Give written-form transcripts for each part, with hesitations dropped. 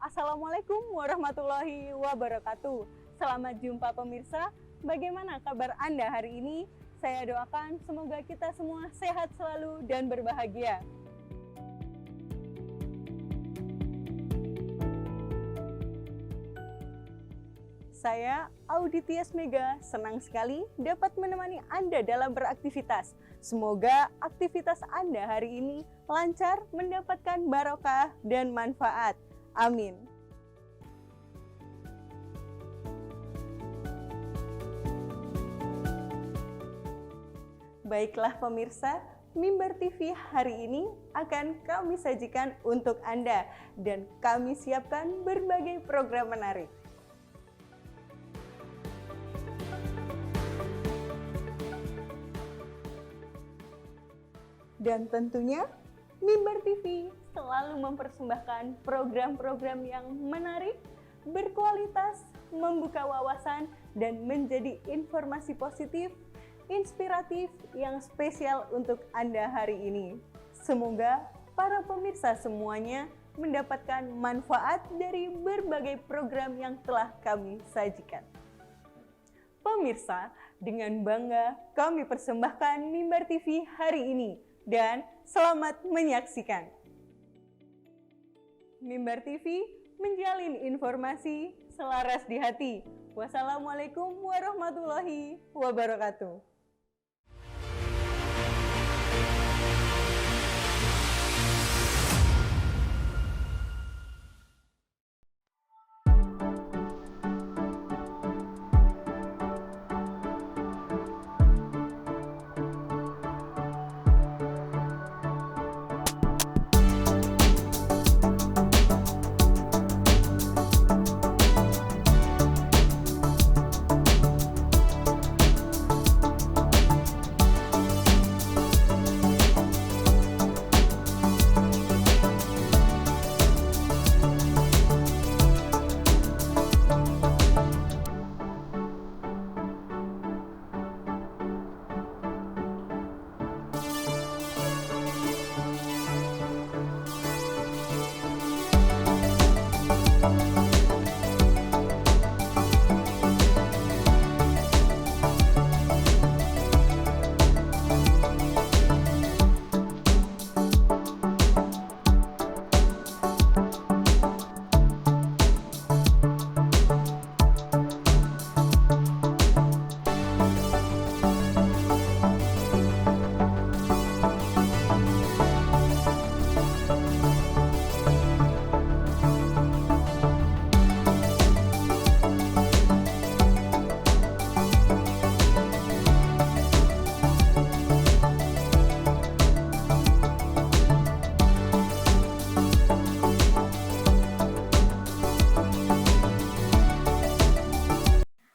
Assalamualaikum warahmatullahi wabarakatuh. Selamat jumpa pemirsa. Bagaimana kabar Anda hari ini? Saya doakan semoga kita semua sehat selalu dan berbahagia. Saya, Audi Tias Mega, senang sekali dapat menemani Anda dalam beraktivitas. Semoga aktivitas Anda hari ini lancar, mendapatkan barokah dan manfaat. Amin. Baiklah pemirsa, Mimbar TV hari ini akan kami sajikan untuk Anda dan kami siapkan berbagai program menarik. Dan tentunya Mimbar TV selalu mempersembahkan program-program yang menarik, berkualitas, membuka wawasan, dan menjadi informasi positif, inspiratif yang spesial untuk Anda hari ini. Semoga para pemirsa semuanya mendapatkan manfaat dari berbagai program yang telah kami sajikan. Pemirsa, dengan bangga kami persembahkan Mimbar TV hari ini. Dan selamat menyaksikan. Mimbar TV menjalin informasi selaras di hati. Wassalamualaikum warahmatullahi wabarakatuh.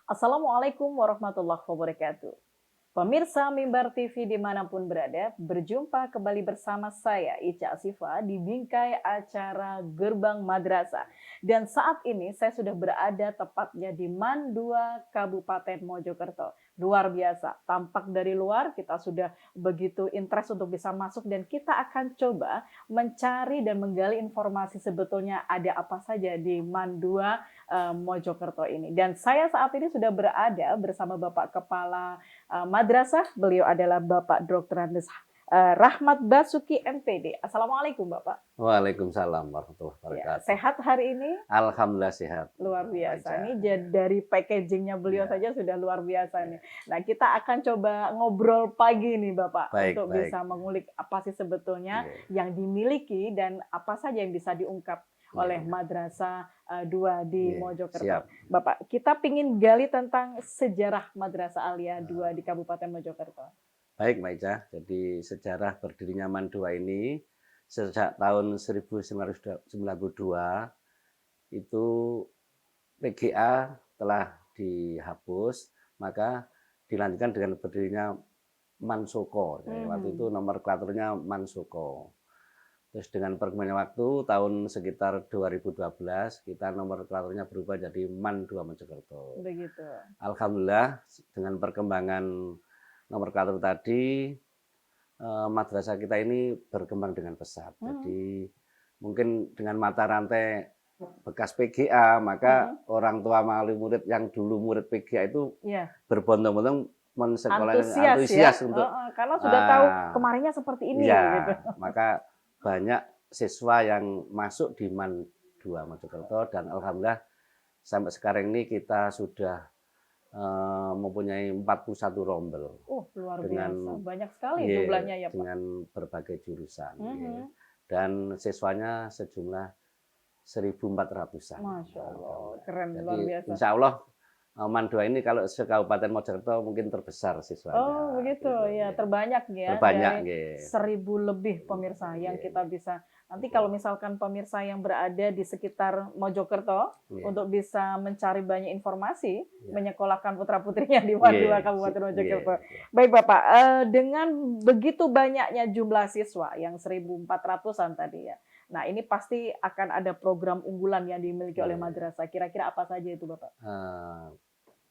Assalamualaikum warahmatullahi wabarakatuh. Pemirsa Mimbar TV dimanapun berada, berjumpa kembali bersama saya Ica Asifa di bingkai acara Gerbang Madrasah. Dan saat ini saya sudah berada tepatnya di MAN 2 Kabupaten Mojokerto. Luar biasa, tampak dari luar kita sudah begitu interest untuk bisa masuk dan kita akan coba mencari dan menggali informasi sebetulnya ada apa saja di MAN 2 Mojokerto ini. Dan saya saat ini sudah berada bersama Bapak Kepala Madrasah, beliau adalah Bapak Dr. Rahmat Basuki MPD. Assalamualaikum Bapak. Waalaikumsalam warahmatullahi wabarakatuh. Sehat hari ini? Alhamdulillah sehat. Luar biasa. Ini dari packagingnya beliau saja sudah luar biasa nih. Nah kita akan coba ngobrol pagi nih Bapak. Untuk bisa mengulik apa sih sebetulnya yang dimiliki dan apa saja yang bisa diungkap oleh Madrasah 2 di Mojokerto. Siap. Bapak, kita pingin gali tentang sejarah Madrasah Alia 2 di Kabupaten Mojokerto. Baik Mbak Ica, jadi sejarah berdirinya MAN 2 ini sejak tahun 1992 itu PGA telah dihapus, maka dilanjutkan dengan berdirinya MAN Soko. Waktu itu nomenklaturnya MAN Soko. Terus dengan perkembangan waktu tahun sekitar 2012 kita nomenklaturnya berubah jadi MAN 2 Mojokerto. Begitu. Alhamdulillah dengan perkembangan nomenklatur tadi madrasah kita ini berkembang dengan pesat. Jadi mungkin dengan mata rantai bekas PGA, maka orang tua wali murid yang dulu murid PGA itu Iya. berbondong-bondong Antusias antusias ya. untuk Karena sudah tahu ah, kemarinnya seperti ini ya, gitu. maka banyak siswa yang masuk di MAN 2 Mojokerto dan alhamdulillah sampai sekarang ini kita sudah mempunyai 41 rombel Luar dengan biasa. Banyak sekali iya, jumlahnya ya, Pak. dengan berbagai jurusan. Mhm. Iya. Dan siswanya sejumlah 1.400-an. Masya Allah, keren, Jadi luar biasa. insya Allah MAN 2 ini kalau se-Kabupaten Mojokerto mungkin terbesar siswanya. Oh begitu Gitu, ya, iya. terbanyak ya, Terbanyak, dari iya. 1.000 lebih pemirsa yang Iya. kita bisa. Nanti kalau misalkan pemirsa yang berada di sekitar Mojokerto Iya. untuk bisa mencari banyak informasi, Iya. menyekolahkan putra-putrinya di MAN 2 Iya, Kabupaten Mojokerto. iya. Baik Bapak, dengan begitu banyaknya jumlah siswa yang 1.400-an tadi ya. Nah ini pasti akan ada program unggulan yang dimiliki oleh Iya. madrasah. Kira-kira apa saja itu Bapak?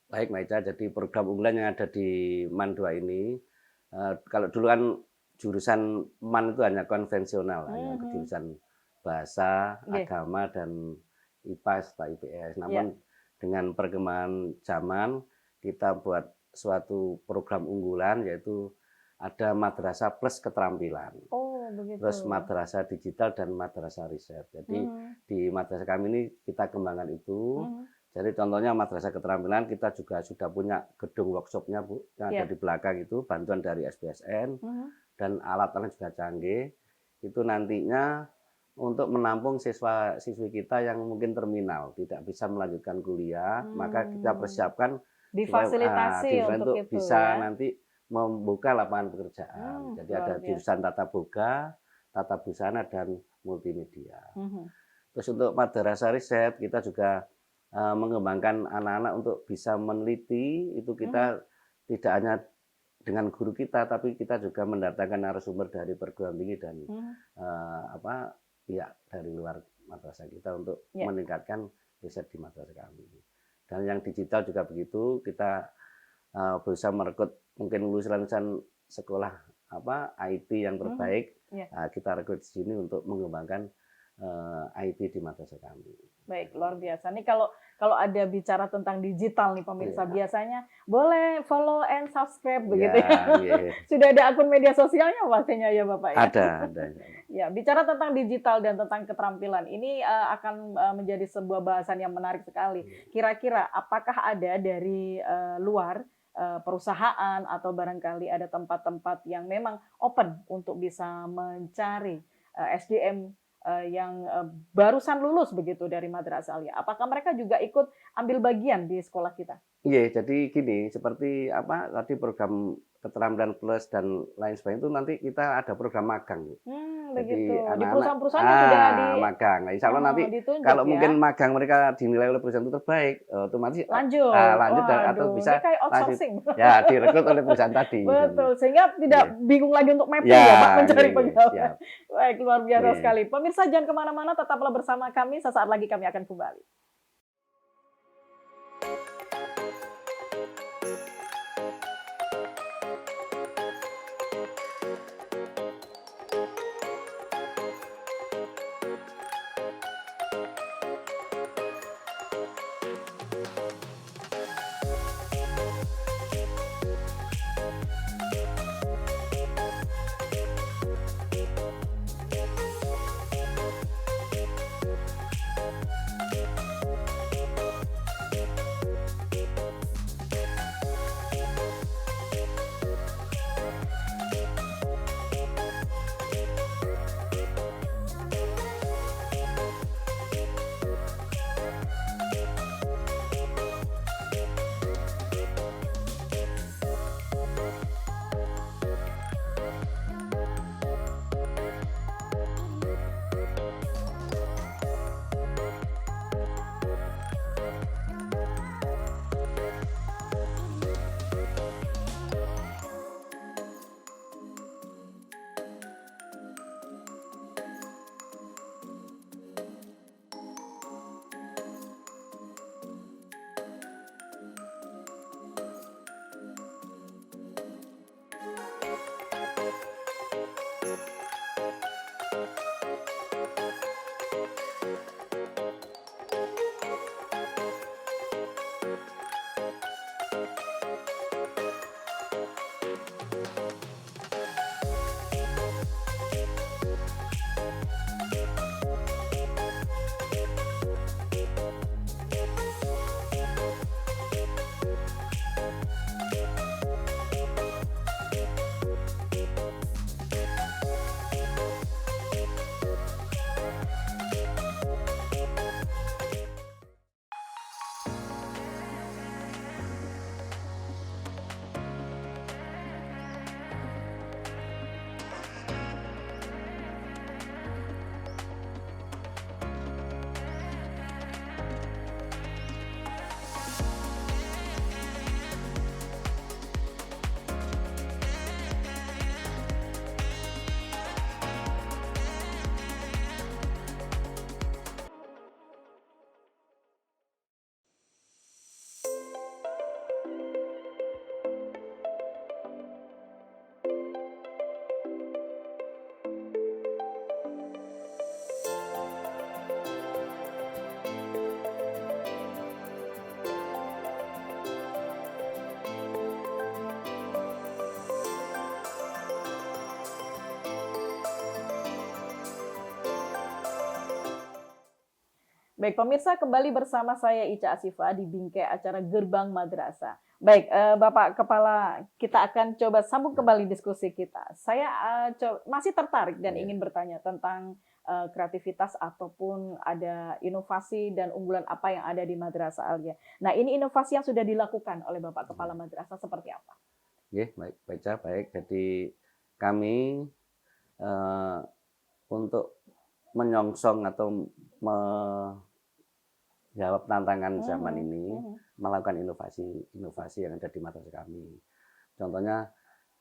Baik Mbak Ica, jadi program unggulan yang ada di MAN 2 ini, kalau dulu kan jurusan MAN itu hanya konvensional, hanya jurusan bahasa, Iya. agama, dan IPA serta IPS. Namun dengan perkembangan zaman, kita buat suatu program unggulan, yaitu ada madrasah plus keterampilan. Oh begitu. Terus madrasah digital dan madrasah riset. Jadi di madrasah kami ini kita kembangkan itu. Jadi contohnya madrasah keterampilan kita juga sudah punya gedung workshopnya Bu, yang ada di belakang itu, bantuan dari SBSN dan alat-alat juga canggih. Itu nantinya untuk menampung siswa-siswi kita yang mungkin terminal, tidak bisa melanjutkan kuliah, maka kita persiapkan difasilitasi untuk itu bisa ya. nanti membuka lapangan pekerjaan. Jadi ada jurusan tata boga, tata busana, dan multimedia. Terus untuk madrasah riset kita juga mengembangkan anak-anak untuk bisa meneliti. Itu kita tidak hanya dengan guru kita, tapi kita juga mendatangkan narasumber dari perguruan tinggi dan pihak dari luar madrasah kita untuk meningkatkan riset di madrasah kami. Dan yang digital juga begitu, kita berusaha merekrut mungkin lulusan sekolah IT yang terbaik. Kita rekrut di sini untuk mengembangkan IT di madrasah kami. Baik, luar biasa. Nih kalau ada bicara tentang digital nih pemirsa, biasanya boleh follow and subscribe begitu ya. Sudah ada akun media sosialnya pastinya ya Bapak ya. Ada. Ya, bicara tentang digital dan tentang keterampilan ini akan menjadi sebuah bahasan yang menarik sekali. Kira-kira apakah ada dari luar perusahaan atau barangkali ada tempat-tempat yang memang open untuk bisa mencari SDM yang barusan lulus begitu dari Madrasah Aliyah. Apakah mereka juga ikut ambil bagian di sekolah kita? Iya, jadi gini, seperti tadi program keterampilan plus dan lain sebagainya itu nanti kita ada program magang. Begitu. Jadi di perusahaan-perusahaan sudah di magang. Nah, insya Allah nanti kalau mungkin magang mereka dinilai oleh perusahaan itu terbaik, otomatis lanjut atau bisa ini kayak outsourcing. Ya, direkrut oleh perusahaan tadi. Betul, sehingga tidak bingung lagi untuk mapping ya Pak, mencari pegawai. Baik, luar biasa sekali. Pemirsa jangan kemana-mana, tetaplah bersama kami. Sesaat lagi kami akan kembali. Baik, pemirsa, kembali bersama saya Ica Asifa di bingkai acara Gerbang Madrasah. Baik, Bapak Kepala, kita akan coba sambung kembali diskusi kita. Saya masih tertarik dan ingin bertanya tentang kreativitas ataupun ada inovasi dan unggulan apa yang ada di Madrasah Alia. Nah, ini inovasi yang sudah dilakukan oleh Bapak Kepala Madrasah seperti apa? Baik, baca baik. Jadi kami untuk menyongsong atau menjawab tantangan zaman ini, melakukan inovasi yang ada di madrasah kami. Contohnya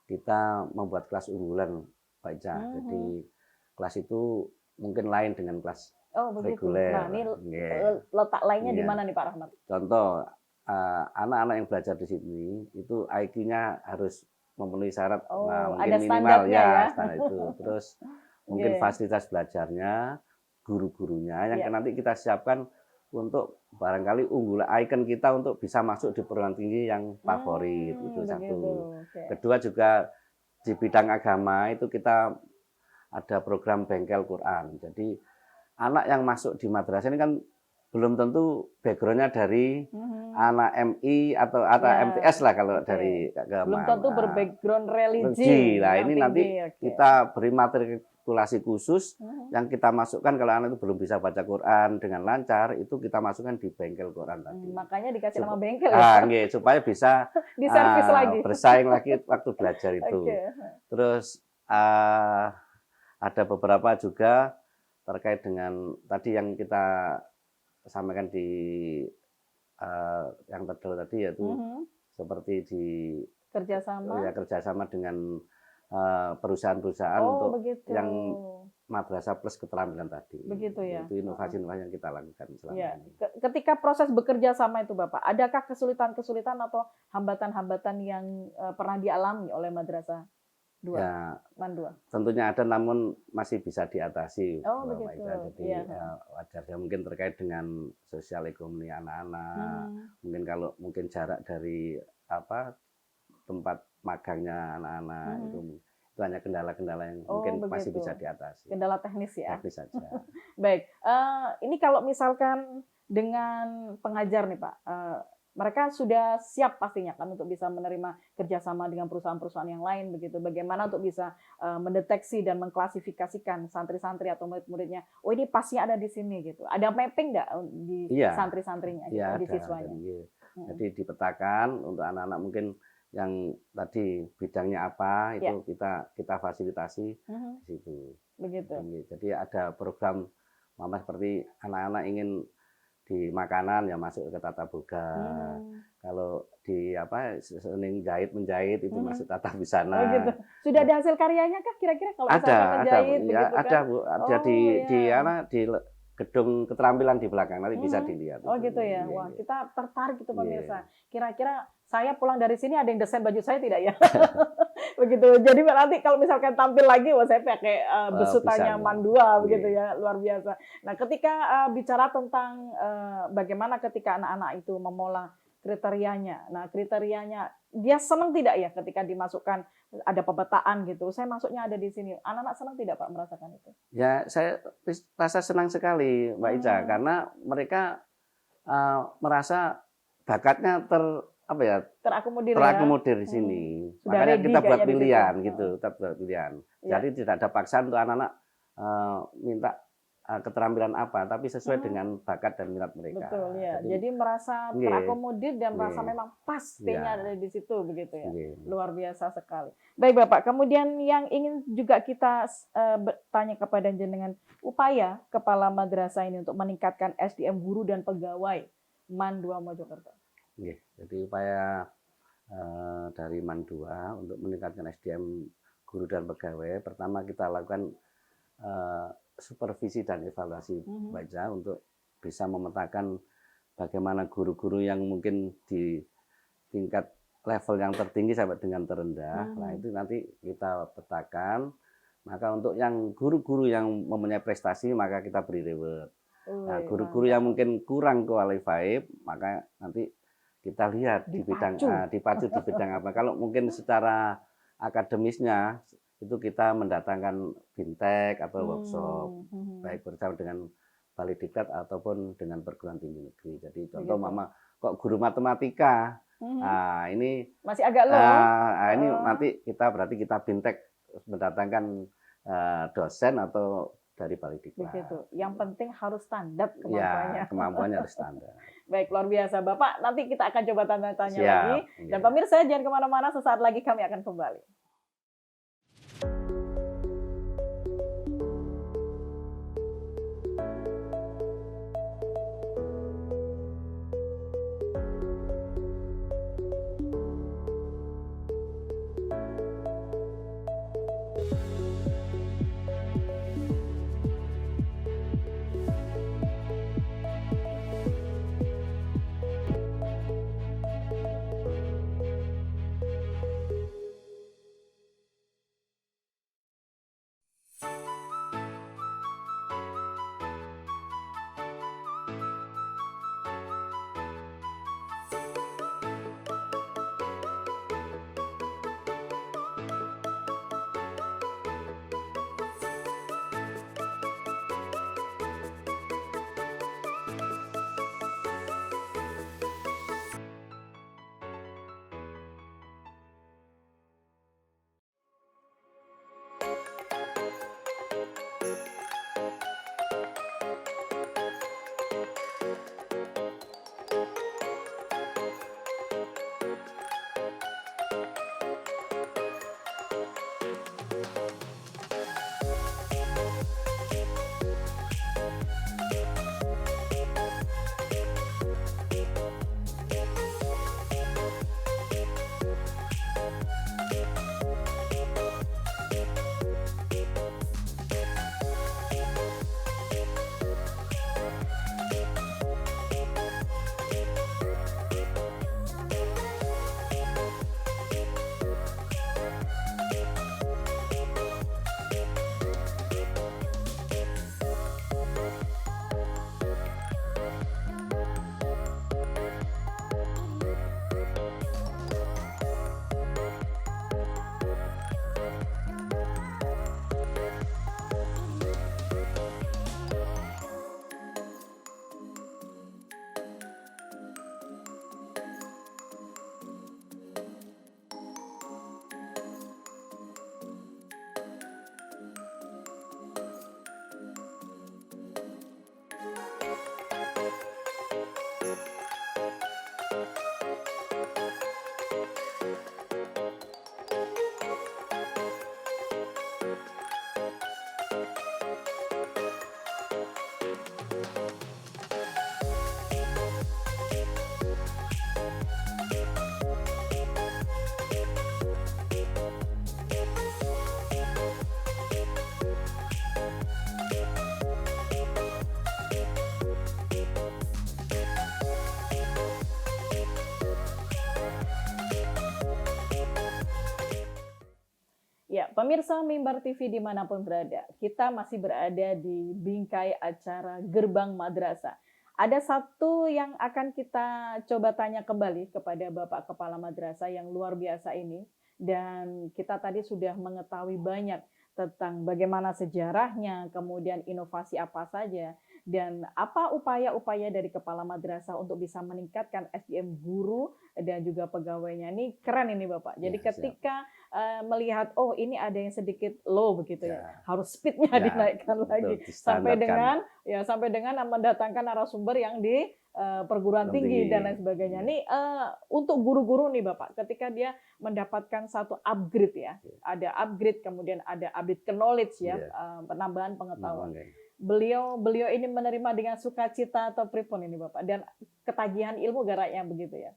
kita membuat kelas unggulan, Pak Ica. Jadi kelas itu mungkin lain dengan kelas reguler. Nah, ini letak lainnya di mana nih Pak Rahmat? Contoh, anak-anak yang belajar di sini itu IQ-nya harus memenuhi syarat, mungkin ada minimal ya. Standar itu. Terus mungkin fasilitas belajarnya, guru-gurunya yang nanti kita siapkan untuk barangkali unggulan icon kita untuk bisa masuk di perguruan tinggi yang favorit. Itu satu. Kedua juga di bidang agama itu kita ada program bengkel Quran. Jadi anak yang masuk di madrasah ini kan belum tentu backgroundnya dari anak MI atau MTS lah kalau dari agama. Belum tentu berbackground religi. Nah ini nanti kita beri matrikulasi khusus yang kita masukkan kalau anak itu belum bisa baca Quran dengan lancar, itu kita masukkan di bengkel Quran tadi. Makanya dikasih nama bengkel ya. Supaya bisa diservis lagi, bersaing lagi waktu belajar itu. Terus ada beberapa juga terkait dengan tadi yang kita sampaikan di yang terdahulu tadi, yaitu seperti di kerjasama dengan perusahaan-perusahaan untuk yang madrasah plus keterampilan tadi. Begitu ya. Itu inovasi-inovasi yang kita lakukan selama ini. Ketika proses bekerja sama itu Bapak, adakah kesulitan-kesulitan atau hambatan-hambatan yang pernah dialami oleh madrasah Man 2? Tentunya ada, namun masih bisa diatasi. Begitu. Jadi wajar ya, mungkin terkait dengan sosial ekonomi anak-anak. Mungkin kalau jarak dari tempat magangnya anak-anak itu hanya kendala-kendala yang mungkin masih bisa diatasi. Kendala teknis ya. Teknis saja. Baik, ini kalau misalkan dengan pengajar nih Pak, mereka sudah siap pastinya kan untuk bisa menerima kerjasama dengan perusahaan-perusahaan yang lain begitu. Bagaimana untuk bisa mendeteksi dan mengklasifikasikan santri-santri atau murid-muridnya. Oh ini pasnya ada di sini gitu. Ada mapping nggak di santri-santrinya, gitu, di siswanya? Jadi dipetakan untuk anak-anak mungkin yang tadi bidangnya apa itu kita fasilitasi di situ. Begitu. Jadi ada program seperti anak-anak ingin di makanan ya masuk ke tata boga. Kalau di seni menjahit itu masuk tata busana. Gitu. Sudah ada hasil karyanya kah kira-kira kalau menjahit begitu kan? Ada Bu, ada di gedung keterampilan di belakang, nanti bisa dilihat. Gitu ya. Wah, kita tertarik itu pemirsa. Kira-kira saya pulang dari sini ada yang desain baju saya tidak ya? Begitu. Jadi nanti kalau misalkan tampil lagi, saya pakai besutannya Man 2 begitu ya, luar biasa. Nah, ketika bicara tentang bagaimana ketika anak-anak itu memola kriterianya. Nah, kriterianya dia senang tidak ya ketika dimasukkan ada pemetaan gitu. Saya masuknya ada di sini. Anak-anak senang tidak Pak merasakan itu? Ya, saya rasa senang sekali Mbak Ica, karena mereka merasa bakatnya terakomodir di sini. Makanya kita buat pilihan gitu, kita buat pilihan. Jadi tidak ada paksaan untuk anak-anak minta keterampilan apa, tapi sesuai dengan bakat dan minat mereka. Betul ya. Jadi merasa terakomodir dan merasa memang pas P-nya ada di situ begitu ya. Luar biasa sekali. Baik Bapak, kemudian yang ingin juga kita bertanya kepada jenengan, upaya Kepala Madrasah ini untuk meningkatkan SDM guru dan pegawai Man 2 Mojokerto. Jadi upaya dari Man 2 untuk meningkatkan SDM guru dan pegawai, pertama kita lakukan supervisi dan evaluasi baca untuk bisa memetakan bagaimana guru-guru yang mungkin di tingkat level yang tertinggi sampai dengan terendah. Nah itu nanti kita petakan. Maka untuk yang guru-guru yang mempunyai prestasi maka kita beri reward. Nah guru-guru yang mungkin kurang qualified maka nanti kita lihat dipacu di bidang apa. Kalau mungkin secara akademisnya itu kita mendatangkan bintek atau workshop baik bersama dengan Balikdiklat ataupun dengan perguruan tinggi negeri. Jadi contoh Begitu. mama kok guru matematika, nah ini Masih agak low. ini nanti berarti kita bintek mendatangkan dosen atau dari Balikdiklat. Begitu. Yang penting harus standar Ya, kemampuannya. kemampuannya harus standar. Baik, luar biasa. Bapak, nanti kita akan coba tanya-tanya Siap, lagi. Dan iya. pemirsa, jangan kemana-mana, sesaat lagi kami akan kembali. Ya, pemirsa Mimbar TV dimanapun berada, kita masih berada di bingkai acara Gerbang Madrasah. Ada satu yang akan kita coba tanya kembali kepada Bapak Kepala Madrasah yang luar biasa ini. Dan kita tadi sudah mengetahui banyak tentang bagaimana sejarahnya, kemudian inovasi apa saja, dan apa upaya-upaya dari Kepala Madrasah untuk bisa meningkatkan SDM guru dan juga pegawainya. Ini keren ini Bapak. Jadi Ya, ketika melihat, oh ini ada yang sedikit low begitu ya, Ya. harus speednya Ya, dinaikkan betul, lagi distandarkan. sampai dengan mendatangkan narasumber yang di perguruan tinggi dan lain sebagainya. Nih untuk guru-guru nih Bapak, ketika dia mendapatkan satu upgrade ya, ada upgrade kemudian ada update ke knowledge ya, penambahan pengetahuan. Beliau ini menerima dengan sukacita atau pripun ini Bapak, dan ketagihan ilmu garaknya begitu ya.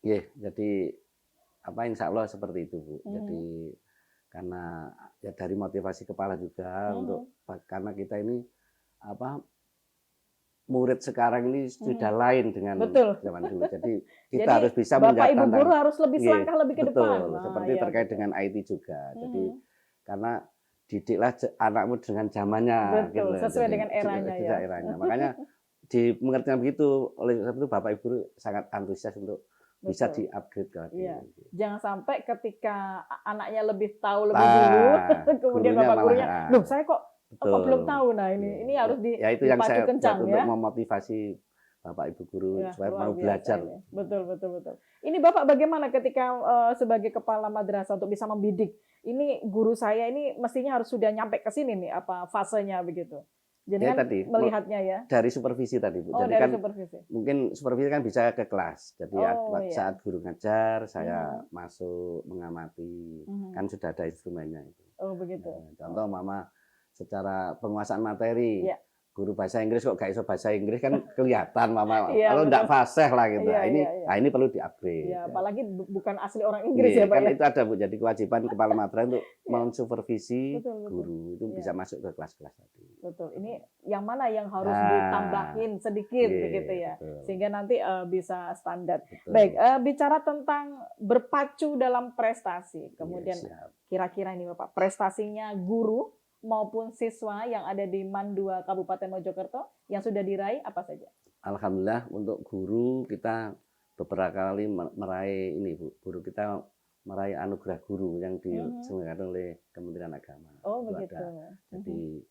Iya, jadi insya Allah seperti itu Bu. Jadi karena ya dari motivasi kepala juga untuk karena kita ini murid sekarang ini sudah lain dengan zaman dulu. Jadi kita harus bisa Bapak Ibu menjadi guru harus lebih selangkah lebih ke depan. Betul, seperti terkait dengan IT juga. Jadi karena didiklah anakmu dengan zamannya. Betul, gitu. sesuai Jadi, dengan eranya ya. eranya. Makanya di pengertian begitu, oleh sebab itu Bapak Ibu guru sangat antusias untuk bisa di-upgrade lagi. Iya. Jangan sampai ketika anaknya lebih tahu lebih dulu, kemudian Bapak gurunya, loh saya kok Apa belum Betul. tahu? Nah ini Ya, harus ya itu yang dipacu saya kencang buat ya. untuk memotivasi Bapak Ibu guru Ya, supaya luar mau biasa belajar. ini. Betul, betul, betul. Ini Bapak bagaimana ketika sebagai kepala madrasah untuk bisa membidik? Ini guru saya ini mestinya harus sudah nyampe ke sini nih, apa fasenya begitu. Jadi Ya kan tadi melihatnya ya. dari supervisi tadi Bu. Oh, Jadi dari kan supervisi. mungkin supervisi kan bisa ke kelas. Jadi Oh ya. saat guru ngajar, saya masuk mengamati. Mhm. Kan sudah ada instrumennya itu. Oh begitu. Nah, contoh Mama secara penguasaan materi. Iya. Guru bahasa Inggris kok gak iso bahasa Inggris kan kelihatan Mama. Iya, Kalau betul. enggak fasih lah gitu. Iya, iya, iya. Nah, ini perlu di-upgrade. Ya, apalagi bukan asli orang Inggris Iya, ya Pak kan ya. itu ada Bu. Jadi kewajiban kepala madrasah untuk Iya. mensupervisi Betul, betul. guru itu Iya. bisa masuk ke kelas-kelas tadi. Betul. Ini yang mana yang harus Nah, ditambahin sedikit iya, begitu ya. betul. Sehingga nanti bisa standar. Betul. Baik, bicara tentang berpacu dalam prestasi. Kemudian Iya, siap. kira-kira ini Bapak, prestasinya guru maupun siswa yang ada di MAN 2 Kabupaten Mojokerto yang sudah diraih apa saja? Alhamdulillah untuk guru kita beberapa kali meraih ini Bu. Guru kita meraih anugerah guru yang diselenggarakan oleh Kementerian Agama. Oh, Itu begitu. ada. Jadi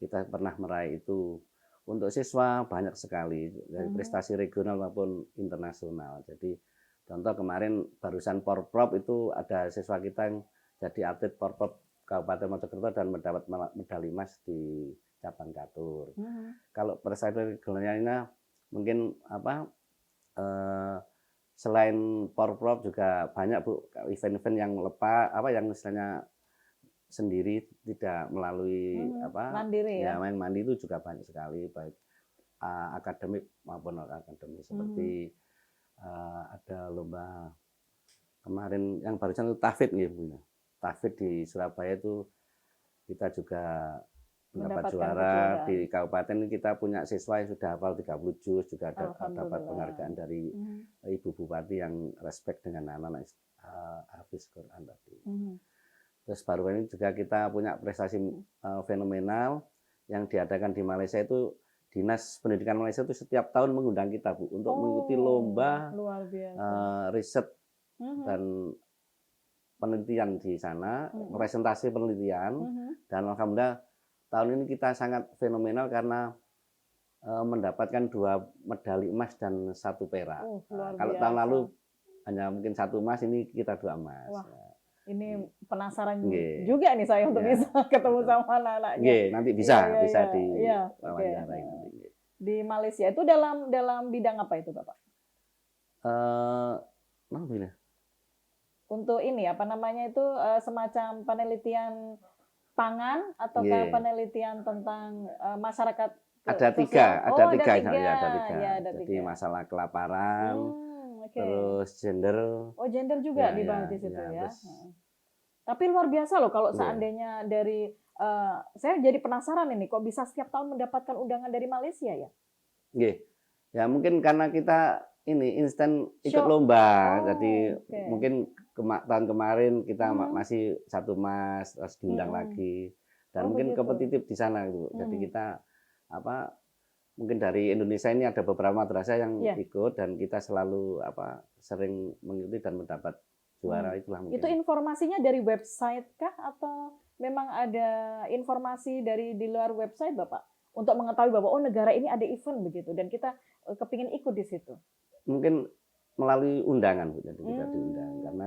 kita pernah meraih itu. Untuk siswa banyak sekali dari prestasi regional maupun internasional. Jadi contoh kemarin barusan Porprov itu ada siswa kita yang jadi atlet Porprov Kabupaten Mojokerto dan mendapat medali emas di cabang catur. Kalau prestasi regionalnya mungkin selain Porprov juga banyak Bu event-event yang yang istilahnya sendiri tidak melalui mandiri ya. main mandi itu juga banyak sekali baik akademik maupun non akademik seperti ada lomba kemarin yang barusan itu tahfidz gitu. Tahfidz di Surabaya itu kita juga mendapat juara di kabupaten ini. Kita punya siswa yang sudah hafal 30 juz juga dapat penghargaan dari Ibu Bupati yang respect dengan anak-anak hafiz Quran tadi. Terus baru ini juga kita punya prestasi fenomenal yang diadakan di Malaysia itu Dinas Pendidikan Malaysia itu setiap tahun mengundang kita Bu untuk mengikuti lomba riset dan penelitian di sana, presentasi penelitian dan alhamdulillah tahun ini kita sangat fenomenal karena mendapatkan 2 medali emas dan 1 perak. Kalau tahun lalu hanya mungkin 1 emas, ini kita 2 emas. Wah. Ini penasaran juga nih saya untuk bisa ketemu sama anak-anaknya. Nanti bisa di wawancarai. Di Malaysia itu dalam bidang apa itu Bapak? Untuk ini apa namanya itu semacam penelitian pangan atau penelitian tentang masyarakat? Ada tiga. Jadi masalah kelaparan. Terus gender. Oh, gender juga dibahas di situ ya. Tapi luar biasa loh kalau seandainya dari saya jadi penasaran ini kok bisa setiap tahun mendapatkan undangan dari Malaysia ya? Ya mungkin karena kita ini instan ikut lomba. Jadi mungkin tahun kemarin kita masih 1 emas terus diundang lagi dan mungkin kompetitif di sana gitu. Jadi kita mungkin dari Indonesia ini ada beberapa madrasah yang ikut dan kita selalu sering mengikuti dan mendapat juara itulah mungkin. Itu informasinya dari website kah atau memang ada informasi dari di luar website Bapak untuk mengetahui bahwa negara ini ada event begitu dan kita kepingin ikut di situ? Mungkin melalui undangan Bu, jadi kita diundang karena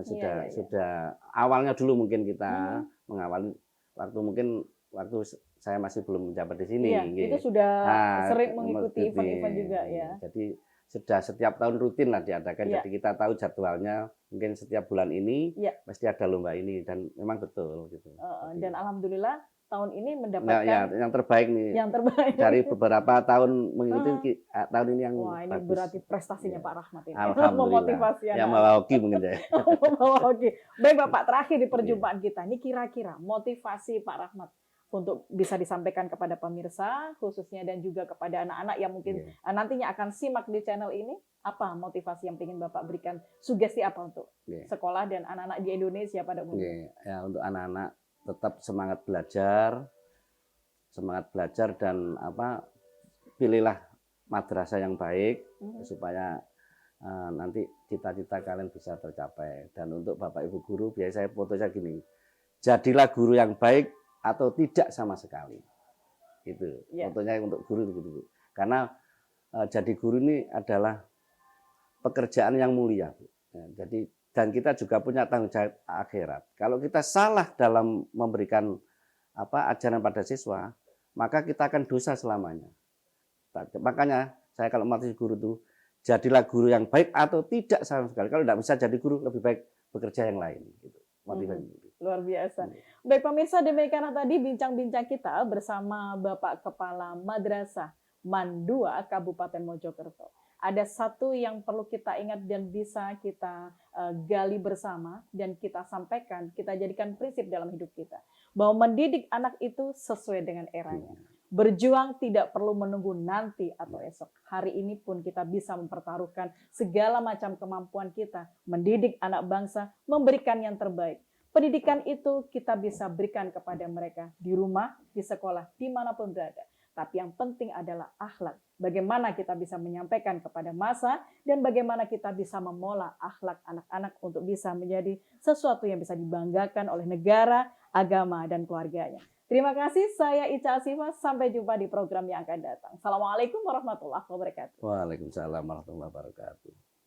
sudah awalnya dulu mungkin kita mengawali waktu saya masih belum menjabat di sini. Itu sudah sering mengikuti event-event juga ya. Jadi sudah setiap tahun rutin lah diadakan. Jadi kita tahu jadwalnya mungkin setiap bulan ini pasti ada lomba ini dan memang betul gitu. Dan alhamdulillah tahun ini mendapatkan yang terbaik nih. Yang terbaik dari beberapa tahun mengikuti tahun ini yang ini bagus. Berarti prestasinya Pak Rahmat ini. Alhamdulillah. Memotivasi anak. Yang membawa hoki mungkin ya. Membawa hoki. Baik Bapak, terakhir di perjumpaan kita ini kira-kira motivasi Pak Rahmat untuk bisa disampaikan kepada pemirsa khususnya dan juga kepada anak-anak yang mungkin nantinya akan simak di channel ini, apa motivasi yang ingin Bapak berikan, sugesti apa untuk sekolah dan anak-anak di Indonesia pada umumnya? Ya, untuk anak-anak tetap semangat belajar dan pilihlah madrasah yang baik supaya nanti cita-cita kalian bisa tercapai. Dan untuk Bapak Ibu guru, biasanya saya fotonya gini, jadilah guru yang baik atau tidak sama sekali. Itu Ya. contohnya untuk guru itu gitu. Karena jadi guru ini adalah pekerjaan yang mulia, Bu. Ya, jadi dan kita juga punya tanggung jawab akhirat. Kalau kita salah dalam memberikan ajaran pada siswa, maka kita akan dosa selamanya. Makanya saya kalau melatih guru itu, jadilah guru yang baik atau tidak sama sekali. Kalau tidak bisa jadi guru, lebih baik bekerja yang lain. Gitu. Luar biasa. Baik pemirsa, demikianlah tadi bincang-bincang kita bersama Bapak Kepala Madrasah MAN 2 Kabupaten Mojokerto. Ada satu yang perlu kita ingat dan bisa kita gali bersama dan kita sampaikan, kita jadikan prinsip dalam hidup kita. Bahwa mendidik anak itu sesuai dengan eranya. Berjuang tidak perlu menunggu nanti atau esok. Hari ini pun kita bisa mempertaruhkan segala macam kemampuan kita. Mendidik anak bangsa, memberikan yang terbaik. Pendidikan itu kita bisa berikan kepada mereka di rumah, di sekolah, dimanapun berada. Tapi yang penting adalah akhlak. Bagaimana kita bisa menyampaikan kepada massa dan bagaimana kita bisa memola akhlak anak-anak untuk bisa menjadi sesuatu yang bisa dibanggakan oleh negara, agama, dan keluarganya. Terima kasih, saya Ica Asifa. Sampai jumpa di program yang akan datang. Assalamualaikum warahmatullahi wabarakatuh. Waalaikumsalam warahmatullahi wabarakatuh.